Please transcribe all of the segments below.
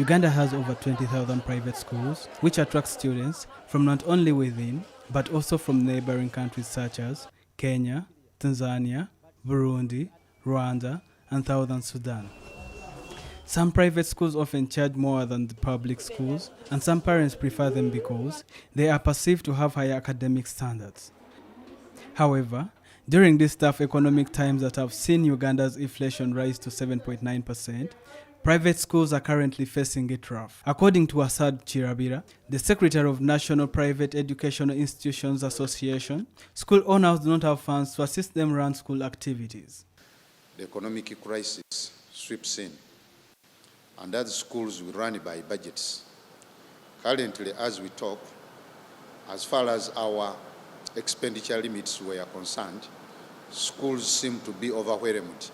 Uganda has over 20,000 private schools, which attract students from not only within, but also from neighboring countries such as Kenya, Tanzania, Burundi, Rwanda, and Southern Sudan. Some private schools often charge more than the public schools, and some parents prefer them because they are perceived to have higher academic standards. However, during these tough economic times that have seen Uganda's inflation rise to 7.9%, private schools are currently facing it rough. According to Asad Chirabira, the Secretary of National Private Educational Institutions Association, school owners do not have funds to assist them run school activities. The economic crisis sweeps in, and other schools will run by budgets. Currently, as we talk, as far as our expenditure limits were concerned, schools seem to be overwhelmed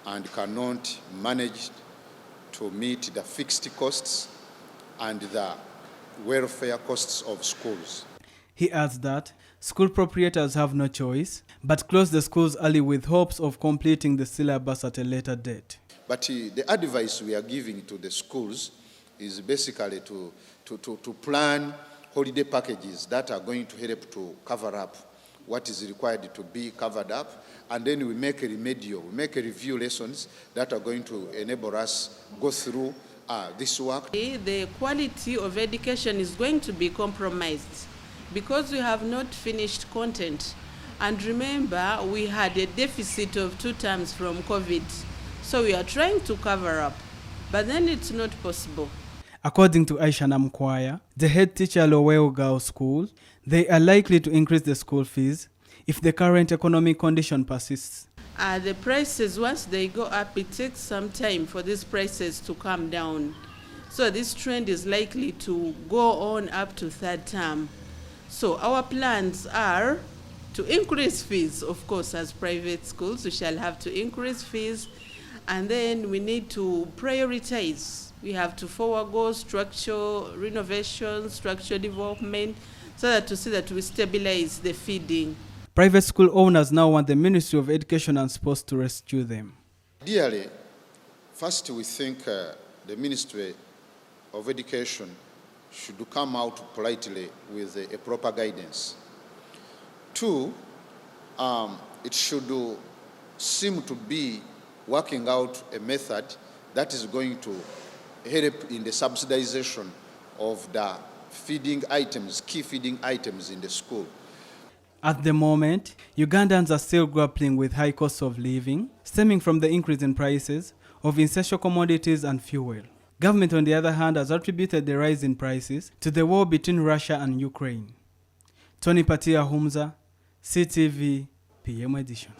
and cannot manage to meet the fixed costs and the welfare costs of schools. He adds that school proprietors have no choice but close the schools early with hopes of completing the syllabus at a later date. But the advice we are giving to the schools is basically to plan holiday packages that are going to help to cover up what is required to be covered up, and then we make a review lessons that are going to enable us go through this work. The quality of education is going to be compromised because we have not finished content. And remember, we had a deficit of 2 terms from COVID. So we are trying to cover up, but then it's not possible. According to Aisha Namkwaya, the head teacher at Lowell Girls School, they are likely to increase the school fees if the current economic condition persists. The prices, once they go up, it takes some time for these prices to come down. So this trend is likely to go on up to 3rd term. So our plans are to increase fees. Of course, as private schools, we shall have to increase fees. And then we need to prioritize. We have to forego structural renovation, structural development, so that to see that we stabilize the feeding. Private school owners now want the Ministry of Education and Sports to rescue them. Ideally, first we think the Ministry of Education should come out politely with a proper guidance. 2, it should seem to be working out a method that is going to help in the subsidization of the feeding items, key feeding items in the school. At the moment, Ugandans are still grappling with high costs of living, stemming from the increase in prices of essential commodities and fuel. Government, on the other hand, has attributed the rise in prices to the war between Russia and Ukraine. Tony Patia Humza, CTV, PM Edition.